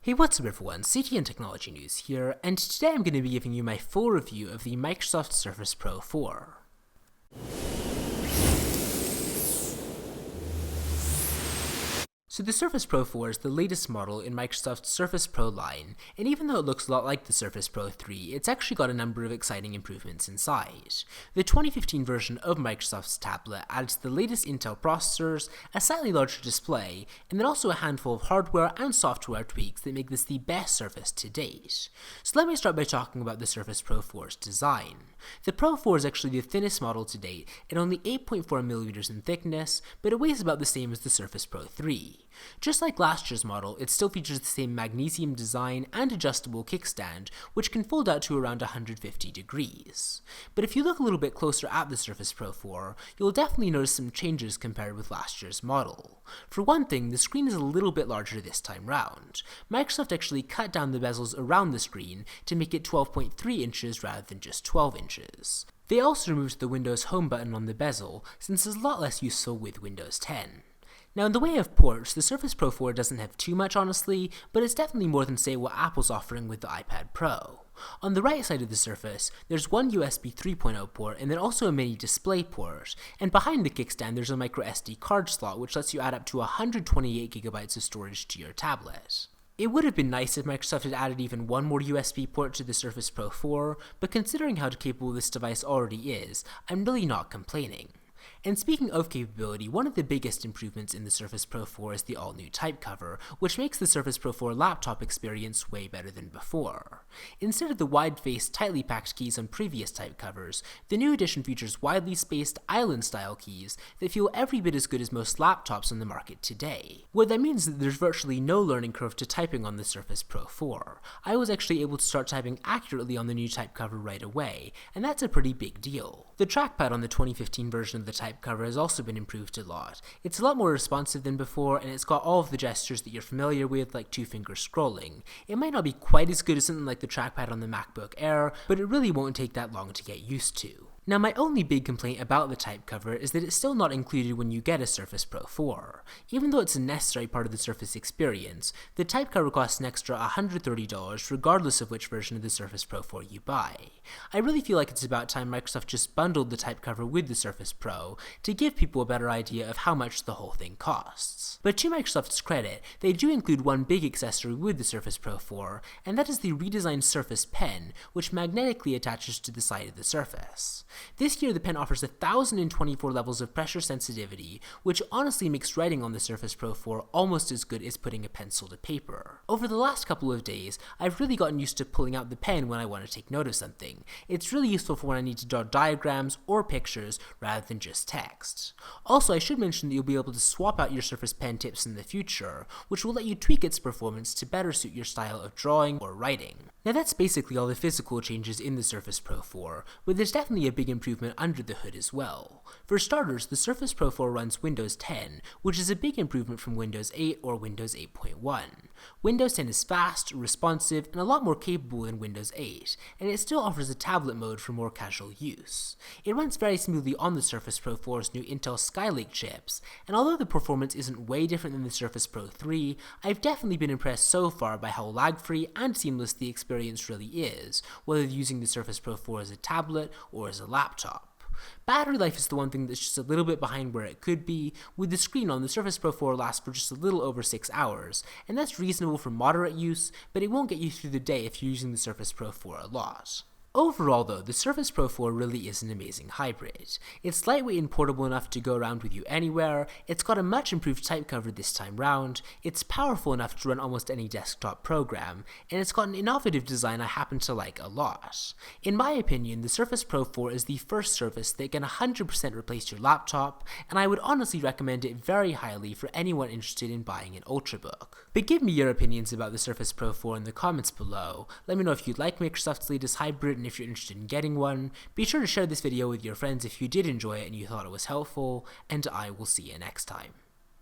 Hey, what's up everyone, CTNtechnologynews here, and today I'm going to be giving you my full review of the Microsoft Surface Pro 4. So the Surface Pro 4 is the latest model in Microsoft's Surface Pro line, and even though it looks a lot like the Surface Pro 3, it's actually got a number of exciting improvements inside. The 2015 version of Microsoft's tablet adds the latest Intel processors, a slightly larger display, and then also a handful of hardware and software tweaks that make this the best Surface to date. So let me start by talking about the Surface Pro 4's design. The Pro 4 is actually the thinnest model to date at only 8.4mm in thickness, but it weighs about the same as the Surface Pro 3. Just like last year's model, it still features the same magnesium design and adjustable kickstand, which can fold out to around 150 degrees. But if you look a little bit closer at the Surface Pro 4, you'll definitely notice some changes compared with last year's model. For one thing, the screen is a little bit larger this time round. Microsoft actually cut down the bezels around the screen to make it 12.3 inches rather than just 12 inches. They also removed the Windows Home button on the bezel, since it's a lot less useful with Windows 10. Now in the way of ports, the Surface Pro 4 doesn't have too much honestly, but it's definitely more than say what Apple's offering with the iPad Pro. On the right side of the Surface, there's one USB 3.0 port and then also a mini display port, and behind the kickstand there's a microSD card slot which lets you add up to 128GB of storage to your tablet. It would have been nice if Microsoft had added even one more USB port to the Surface Pro 4, but considering how capable this device already is, I'm really not complaining. And speaking of capability, one of the biggest improvements in the Surface Pro 4 is the all-new type cover, which makes the Surface Pro 4 laptop experience way better than before. Instead of the wide-faced, tightly packed keys on previous type covers, the new edition features widely spaced island-style keys that feel every bit as good as most laptops on the market today. What that means is that there's virtually no learning curve to typing on the Surface Pro 4. I was actually able to start typing accurately on the new type cover right away, and that's a pretty big deal. The trackpad on the 2015 version of the type cover has also been improved a lot. It's a lot more responsive than before, and it's got all of the gestures that you're familiar with, like two-finger scrolling. It might not be quite as good as something like the trackpad on the MacBook Air, but it really won't take that long to get used to. Now my only big complaint about the type cover is that it's still not included when you get a Surface Pro 4. Even though it's a necessary part of the Surface experience, the type cover costs an extra $130 regardless of which version of the Surface Pro 4 you buy. I really feel like it's about time Microsoft just bundled the type cover with the Surface Pro to give people a better idea of how much the whole thing costs. But to Microsoft's credit, they do include one big accessory with the Surface Pro 4, and that is the redesigned Surface Pen, which magnetically attaches to the side of the Surface. This year the pen offers 1,024 levels of pressure sensitivity, which honestly makes writing on the Surface Pro 4 almost as good as putting a pencil to paper. Over the last couple of days, I've really gotten used to pulling out the pen when I want to take note of something. It's really useful for when I need to draw diagrams or pictures rather than just text. Also, I should mention that you'll be able to swap out your Surface Pen tips in the future, which will let you tweak its performance to better suit your style of drawing or writing. Now that's basically all the physical changes in the Surface Pro 4, but there's definitely a big improvement under the hood as well. For starters, the Surface Pro 4 runs Windows 10, which is a big improvement from Windows 8 or Windows 8.1. Windows 10 is fast, responsive, and a lot more capable than Windows 8, and it still offers a tablet mode for more casual use. It runs very smoothly on the Surface Pro 4's new Intel Skylake chips, and although the performance isn't way different than the Surface Pro 3, I've definitely been impressed so far by how lag-free and seamless the experience really is, whether using the Surface Pro 4 as a tablet or as a laptop. Battery life is the one thing that's just a little bit behind where it could be, with the screen on the Surface Pro 4 lasts for just a little over 6 hours, and that's reasonable for moderate use, but it won't get you through the day if you're using the Surface Pro 4 a lot. Overall though, the Surface Pro 4 really is an amazing hybrid. It's lightweight and portable enough to go around with you anywhere, it's got a much improved type cover this time round, it's powerful enough to run almost any desktop program, and it's got an innovative design I happen to like a lot. In my opinion, the Surface Pro 4 is the first Surface that can 100% replace your laptop, and I would honestly recommend it very highly for anyone interested in buying an Ultrabook. But give me your opinions about the Surface Pro 4 in the comments below. Let me know if you like Microsoft's latest hybrid, and if you're interested in getting one. Be sure to share this video with your friends if you did enjoy it and you thought it was helpful, and I will see you next time.